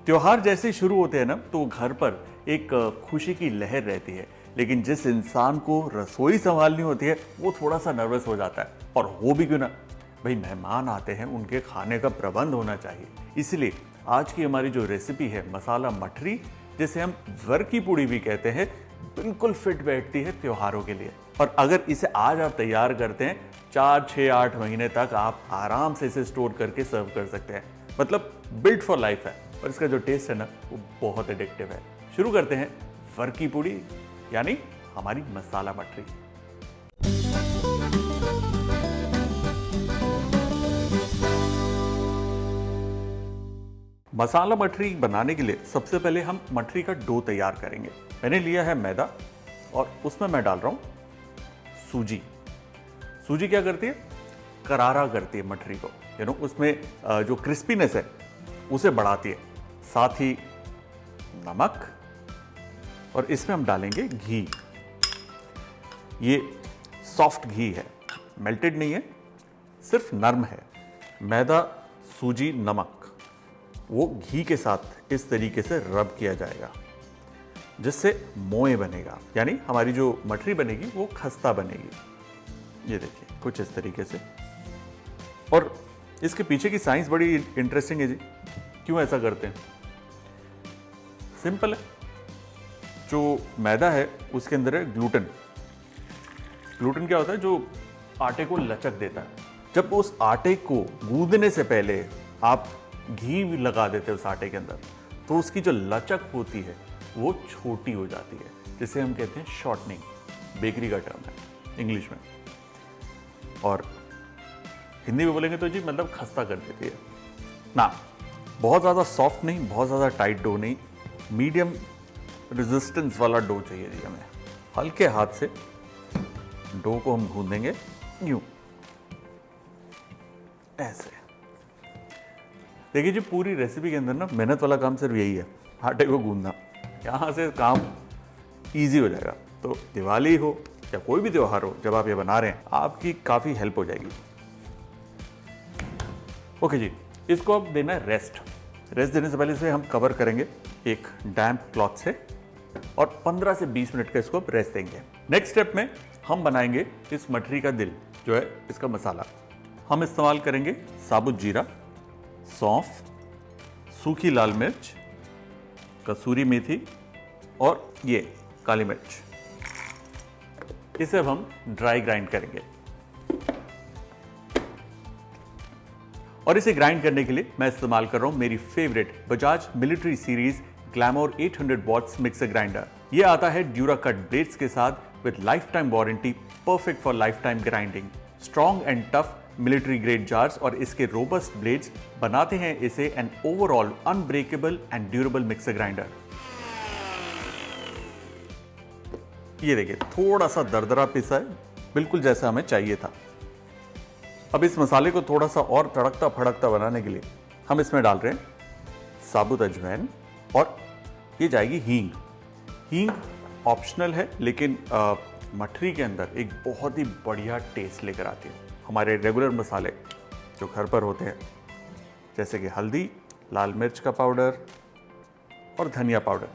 त्योहार जैसे शुरू होते हैं ना तो घर पर एक खुशी की लहर रहती है, लेकिन जिस इंसान को रसोई संभालनी होती है वो थोड़ा सा नर्वस हो जाता है। और हो भी क्यों ना, भाई मेहमान आते हैं, उनके खाने का प्रबंध होना चाहिए। इसलिए आज की हमारी जो रेसिपी है मसाला मठरी, जिसे हम वर की पूड़ी भी कहते हैं, बिल्कुल फिट बैठती है त्योहारों के लिए। और अगर इसे आज आप तैयार करते हैं 4, 6, 8 महीने तक आप आराम से इसे स्टोर करके सर्व कर सकते हैं। मतलब बिल्ट फॉर लाइफ है। और इसका जो टेस्ट है ना वो बहुत एडिक्टिव है। शुरू करते हैं वर की पूड़ी यानी हमारी मसाला मठरी। मसाला मठरी बनाने के लिए सबसे पहले हम मठरी का डो तैयार करेंगे। मैंने लिया है मैदा और उसमें मैं डाल रहा हूं सूजी। सूजी क्या करती है? करारा करती है मठरी को, उसमें जो क्रिस्पीनेस है उसे बढ़ाती है। साथ ही नमक, और इसमें हम डालेंगे घी। ये सॉफ्ट घी है, मेल्टेड नहीं है, सिर्फ नर्म है। मैदा, सूजी, नमक वो घी के साथ इस तरीके से रब किया जाएगा जिससे मोए बनेगा, यानी हमारी जो मठरी बनेगी वो खस्ता बनेगी। ये देखिए कुछ इस तरीके से। और इसके पीछे की साइंस बड़ी इंटरेस्टिंग है जी। क्यों ऐसा करते हैं? सिंपल है। जो मैदा है उसके अंदर है ग्लूटेन। ग्लूटेन क्या होता है? जो आटे को लचक देता है। जब उस आटे को गूंदने से पहले आप घी भी लगा देते हैं उस आटे के अंदर, तो उसकी जो लचक होती है वो छोटी हो जाती है, जिसे हम कहते हैं शॉर्टनिंग। बेकरी का टर्म है इंग्लिश में। और हिंदी में बोलेंगे तो जी मतलब खस्ता कर देती है ना। बहुत ज़्यादा सॉफ्ट नहीं, बहुत ज़्यादा टाइट डो नहीं, मीडियम रेजिस्टेंस वाला डो चाहिए जी हमें। हल्के हाथ से डो को हम गूंदेंगे यूं, ऐसे। देखिए जी, पूरी रेसिपी के अंदर ना मेहनत वाला काम सिर्फ यही है, आटे को गूंदना। यहाँ से काम इजी हो जाएगा। तो दिवाली हो या कोई भी त्योहार हो, जब आप ये बना रहे हैं आपकी काफ़ी हेल्प हो जाएगी। ओके जी, इसको अब देना है रेस्ट। रेस्ट देने से पहले इसे हम कवर करेंगे एक डैम्प क्लॉथ से और 15 से 20 मिनट का इसको रेस्ट देंगे। नेक्स्ट स्टेप में हम बनाएंगे इस मठरी का दिल, जो है इसका मसाला। हम इस्तेमाल करेंगे साबुत जीरा, सौंफ, सूखी लाल मिर्च, कसूरी मेथी और ये काली मिर्च। इसे अब हम ड्राई ग्राइंड करेंगे। और इसे ग्राइंड करने के लिए मैं इस्तेमाल कर रहा हूं मेरी favourite Bajaj military series glamour 800 watts mixer grinder. ये आता है ड्यूरा कट ब्लेड्स के साथ with lifetime warranty, perfect for lifetime grinding. Strong and tough military grade jars और इसके रोबस्ट ब्लेड्स बनाते हैं इसे an overall unbreakable and durable mixer grinder. ये देखिए थोड़ा सा दरदरा पिसा है, बिल्कुल जैसा हमें चाहिए था। अब इस मसाले को थोड़ा सा और तड़कता फड़कता बनाने के लिए हम इसमें डाल रहे हैं साबुत अजवाइन और ये जाएगी हींग। हींग ऑप्शनल है, लेकिन मठरी के अंदर एक बहुत ही बढ़िया टेस्ट लेकर आती है। हमारे रेगुलर मसाले जो घर पर होते हैं, जैसे कि हल्दी, लाल मिर्च का पाउडर और धनिया पाउडर,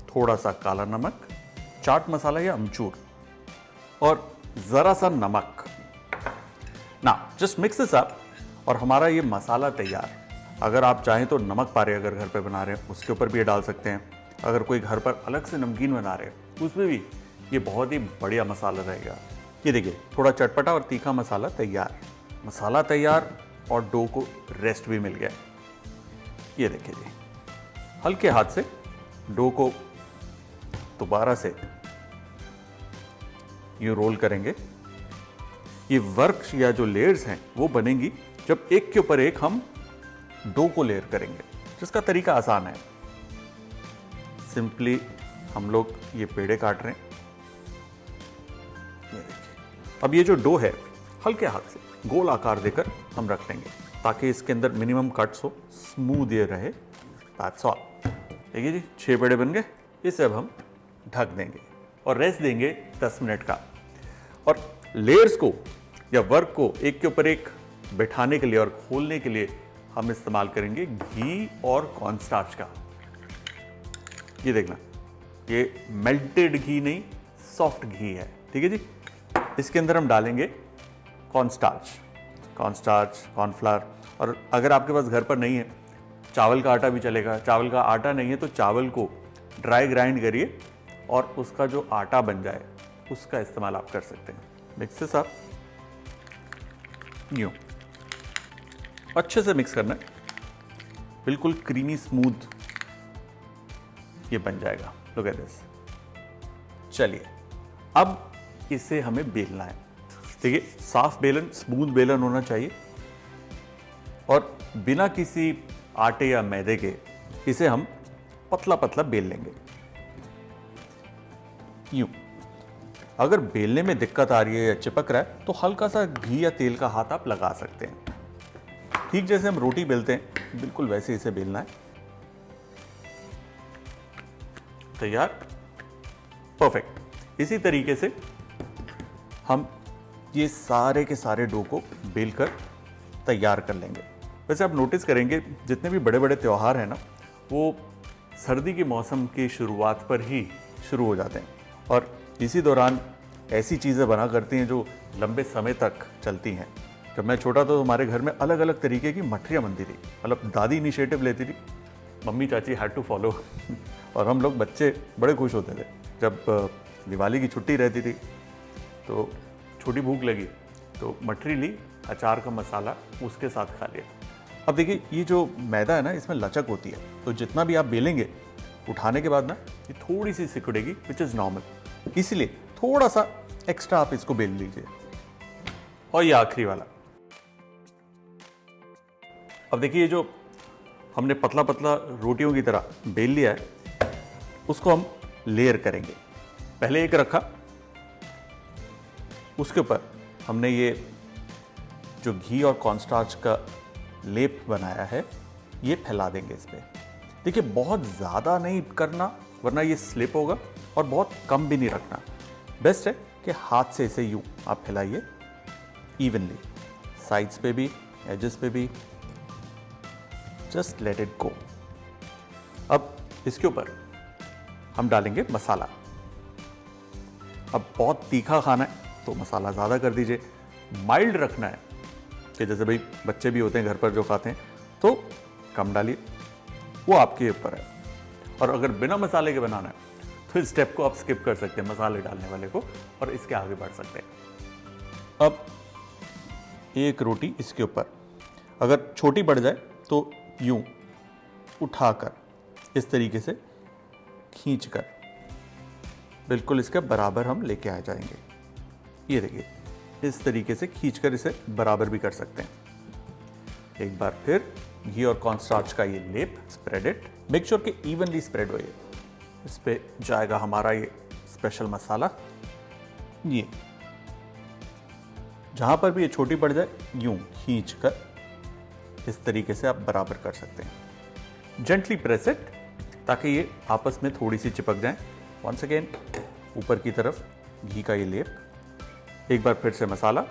थोड़ा सा काला नमक, चाट मसाला या अमचूर और जरा सा नमक। ना जस्ट मिक्स दिस अप और हमारा ये मसाला तैयार। अगर आप चाहें तो नमक पारे अगर घर पे बना रहे हैं उसके ऊपर भी ये डाल सकते हैं। अगर कोई घर पर अलग से नमकीन बना रहे हैं उसमें भी ये बहुत ही बढ़िया मसाला रहेगा। ये देखिए थोड़ा चटपटा और तीखा मसाला तैयार। मसाला तैयार और डो को रेस्ट भी मिल गया। ये देखिए जी, हल्के हाथ से डो को दोबारा से यूं रोल करेंगे। ये वर्क या जो लेयर्स हैं वो बनेंगी जब एक के ऊपर एक हम डो को लेयर करेंगे, जिसका तरीका आसान है। सिंपली हम लोग ये पेड़े काट रहे हैं। ये देखिए, अब ये जो डो है हल्के हाथ से गोल आकार देकर हम रख लेंगे ताकि इसके अंदर मिनिमम कट्स हो, स्मूथ ये रहे। That's all. देखिए जी 6 पेड़े बन गए। इसे अब हम ढक देंगे और रेस्ट देंगे 10 मिनट का। और लेयर्स को या वर्क को एक के ऊपर एक बिठाने के लिए और खोलने के लिए हम इस्तेमाल करेंगे घी और कॉर्नस्टार्च का। ये देखना, ये मेल्टेड घी नहीं, सॉफ्ट घी है, ठीक है जी। इसके अंदर हम डालेंगे कॉर्नस्टार्च, कॉर्नफ्लावर, और अगर आपके पास घर पर नहीं है चावल का आटा भी चलेगा। चावल का आटा नहीं है तो चावल को ड्राई ग्राइंड करिए और उसका जो आटा बन जाए उसका इस्तेमाल आप कर सकते हैं। मिक्स दिस अप, यूं अच्छे से मिक्स करना है, बिल्कुल क्रीमी स्मूथ ये बन जाएगा। Look at this. चलिए अब इसे हमें बेलना है। देखिए साफ बेलन, स्मूथ बेलन होना चाहिए और बिना किसी आटे या मैदे के इसे हम पतला पतला बेल लेंगे यूं। अगर बेलने में दिक्कत आ रही है या चिपक रहा है तो हल्का सा घी या तेल का हाथ आप लगा सकते हैं। ठीक जैसे हम रोटी बेलते हैं बिल्कुल वैसे इसे बेलना है। तैयार, परफेक्ट। इसी तरीके से हम ये सारे के सारे डो को बेलकर तैयार कर लेंगे। वैसे आप नोटिस करेंगे जितने भी बड़े बड़े त्यौहार हैं ना, वो सर्दी के मौसम की शुरुआत पर ही शुरू हो जाते हैं और इसी दौरान ऐसी चीज़ें बना करती हैं जो लंबे समय तक चलती हैं। जब मैं छोटा था तो हमारे घर में अलग अलग तरीके की मठरियाँ बनती थी, मतलब दादी इनिशिएटिव लेती थी, मम्मी चाची हैड टू फॉलो और हम लोग बच्चे बड़े खुश होते थे। जब दिवाली की छुट्टी रहती थी तो छोटी भूख लगी तो मठरी ली, अचार का मसाला उसके साथ खा लिया। अब देखिए ये जो मैदा है ना, इसमें लचक होती है, तो जितना भी आप बेलेंगे उठाने के बाद ना ये थोड़ी सी सिकुड़ेगी, विच इज़ नॉर्मल। इसलिए थोड़ा सा एक्स्ट्रा आप इसको बेल लीजिए। और ये आखिरी वाला। अब देखिए जो हमने पतला पतला रोटियों की तरह बेल लिया है उसको हम लेयर करेंगे। पहले एक रखा, उसके ऊपर हमने ये जो घी और कॉर्नस्टार्च का लेप बनाया है ये फैला देंगे इस पे। देखिए बहुत ज़्यादा नहीं करना वरना ये स्लिप होगा, और बहुत कम भी नहीं रखना। बेस्ट है कि हाथ से इसे यूं आप फैलाइए इवनली, साइड्स पे भी, एजेस पे भी। Just let it go. अब इसके ऊपर हम डालेंगे मसाला। अब बहुत तीखा खाना है तो मसाला ज़्यादा कर दीजिए, माइल्ड रखना है कि जैसे भाई बच्चे भी होते हैं घर पर जो खाते हैं तो कम डालिए, वो आपके ऊपर है। और अगर बिना मसाले के बनाना है तो इस स्टेप को आप स्किप कर सकते हैं, मसाले डालने वाले को, और इसके आगे बढ़ सकते हैं। अब एक रोटी इसके ऊपर, अगर छोटी पड़ जाए तो यूं उठाकर इस तरीके से खींचकर बिल्कुल इसके बराबर हम लेके आ जाएंगे। ये देखिए इस तरीके से खींचकर इसे बराबर भी कर सकते हैं। एक बार फिर घी और कॉर्नस्टार्च का ये लेप, स्प्रेड इट, मेक श्योर कि इवनली स्प्रेड हो। ये इस पे जाएगा हमारा ये स्पेशल मसाला। ये जहां पर भी ये छोटी पड़ जाए यूं खींचकर इस तरीके से आप बराबर कर सकते हैं। जेंटली प्रेस इट ताकि ये आपस में थोड़ी सी चिपक जाएं। वंस अगेन ऊपर की तरफ घी का ये लेप, एक बार फिर से मसाला,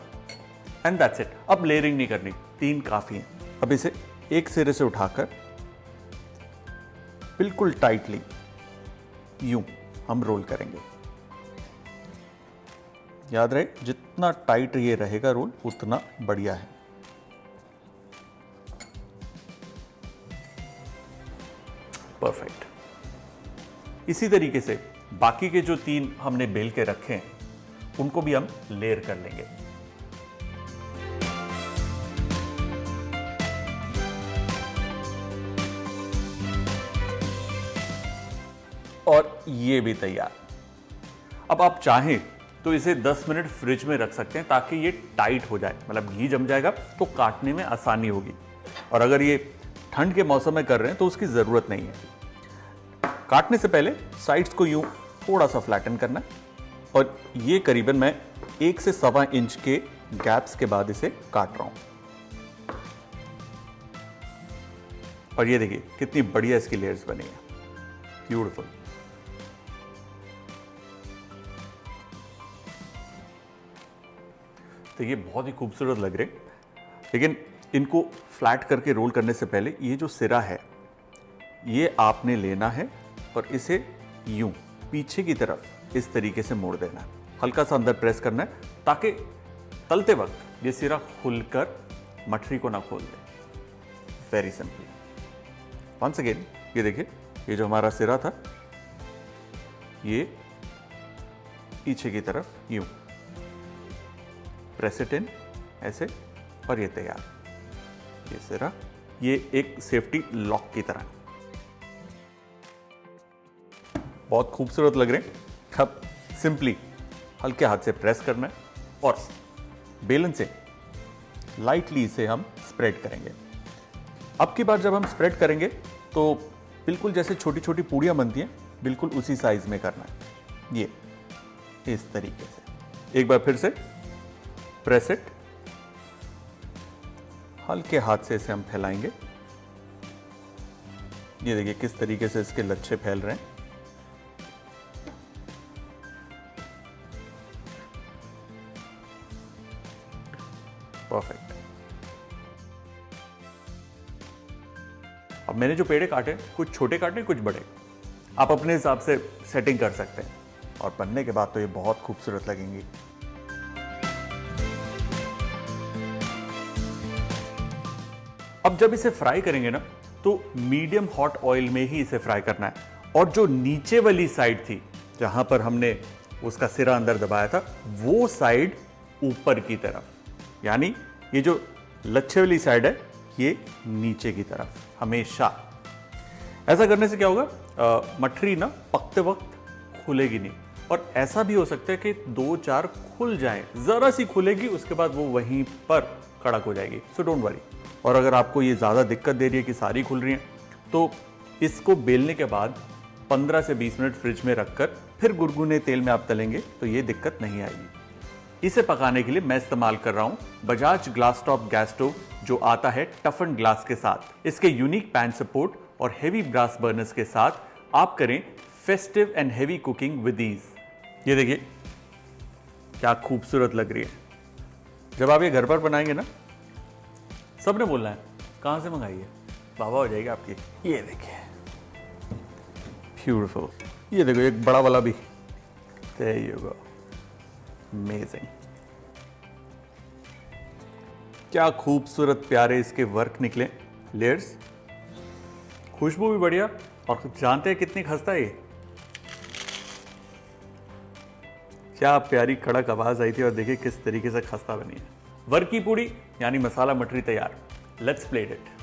एंड दैट्स इट। अब लेयरिंग नहीं करनी, 3 काफी है। अब इसे एक सिरे से उठाकर बिल्कुल टाइटली यूं हम रोल करेंगे। याद रहे जितना टाइट ये रहेगा रोल उतना बढ़िया है। परफेक्ट। इसी तरीके से बाकी के जो 3 हमने बेल के रखे हैं उनको भी हम लेयर कर लेंगे। और ये भी तैयार। अब आप चाहें तो इसे 10 मिनट फ्रिज में रख सकते हैं ताकि ये टाइट हो जाए, मतलब घी जम जाएगा तो काटने में आसानी होगी। और अगर ये ठंड के मौसम में कर रहे हैं तो उसकी ज़रूरत नहीं है। काटने से पहले साइड्स को यूं थोड़ा सा फ्लैटन करना है, और ये करीबन मैं 1 से 1.25 इंच के गैप्स के बाद इसे काट रहा हूं। और ये देखिए कितनी बढ़िया इसकी लेयर्स बनी है, ब्यूटीफुल। तो ये बहुत ही खूबसूरत लग रहे, लेकिन इनको फ्लैट करके रोल करने से पहले ये जो सिरा है ये आपने लेना है और इसे यूं पीछे की तरफ इस तरीके से मोड़ देना है। हल्का सा अंदर प्रेस करना है ताकि तलते वक्त ये सिरा खुलकर मठरी को ना खोल दे। Very simple. वंस अगेन ये देखिए, ये जो हमारा सिरा था ये पीछे की तरफ यूं प्रेस इट इन ऐसे और ये तैयार। ये सिरा ये एक सेफ्टी लॉक की तरह बहुत खूबसूरत लग रहे हैं। अब सिंपली हल्के हाथ से प्रेस करना है और बेलन से लाइटली इसे हम स्प्रेड करेंगे। अब की बार जब हम स्प्रेड करेंगे तो बिल्कुल जैसे छोटी छोटी पूड़ियां बनती हैं बिल्कुल उसी साइज में करना है, ये इस तरीके से। एक बार फिर से प्रेस इट, हल्के हाथ से इसे हम फैलाएंगे। ये देखिए किस तरीके से इसके लच्छे फैल रहे हैं। परफेक्ट। अब मैंने जो पेड़े काटे कुछ छोटे काटे कुछ बड़े, आप अपने हिसाब से सेटिंग कर सकते हैं और बनने के बाद तो ये बहुत खूबसूरत लगेंगी। अब जब इसे फ्राई करेंगे ना तो मीडियम हॉट ऑयल में ही इसे फ्राई करना है और जो नीचे वाली साइड थी जहां पर हमने उसका सिरा अंदर दबाया था वो साइड ऊपर की तरफ, यानी ये जो लच्छे वाली साइड है ये नीचे की तरफ हमेशा। ऐसा करने से क्या होगा, मठरी ना पकते वक्त खुलेगी नहीं और ऐसा भी हो सकता है कि 2-4 खुल जाएं, जरा सी खुलेगी उसके बाद वो वहीं पर कड़क हो जाएगी। So don't worry. और अगर आपको ये ज़्यादा दिक्कत दे रही है कि सारी खुल रही हैं तो इसको बेलने के बाद 15 से 20 मिनट फ्रिज में रखकर फिर गुनगुने तेल में आप तलेंगे तो ये दिक्कत नहीं आएगी। इसे पकाने के लिए मैं इस्तेमाल कर रहा हूं Bajaj glass top gas stove जो आता है टफन ग्लास के साथ। इसके यूनिक पैन सपोर्ट और हेवी ब्रास बर्नर्स के साथ आप करें festive and heavy cooking with ease. ये देखिए क्या खूबसूरत लग रही है। जब आप ये घर पर बनाएंगे ना सबने बोलना है कहां से मंगाई है, बाबा हो जाएगी आपकी। ये देखिए ब्यूटीफुल। ये देखो एक बड़ा वाला भी, there you go, amazing। क्या खूबसूरत प्यारे इसके वर्क निकले, लेयर्स, खुशबू भी बढ़िया और जानते हैं कितनी खस्ता है ये। क्या प्यारी कड़क आवाज आई थी और देखिए किस तरीके से खस्ता बनी है। वर्क की पूड़ी यानी मसाला मठरी तैयार। Let's plate it.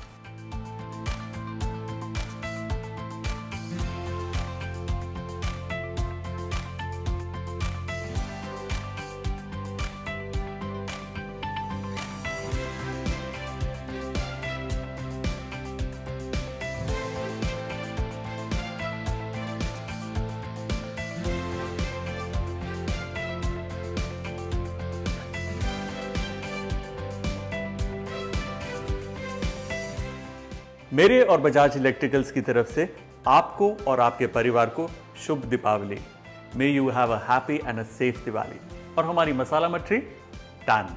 मेरे और बजाज इलेक्ट्रिकल्स की तरफ से आपको और आपके परिवार को शुभ Deepawali. May you have a happy and a safe Diwali. और हमारी मसाला मठरी डन।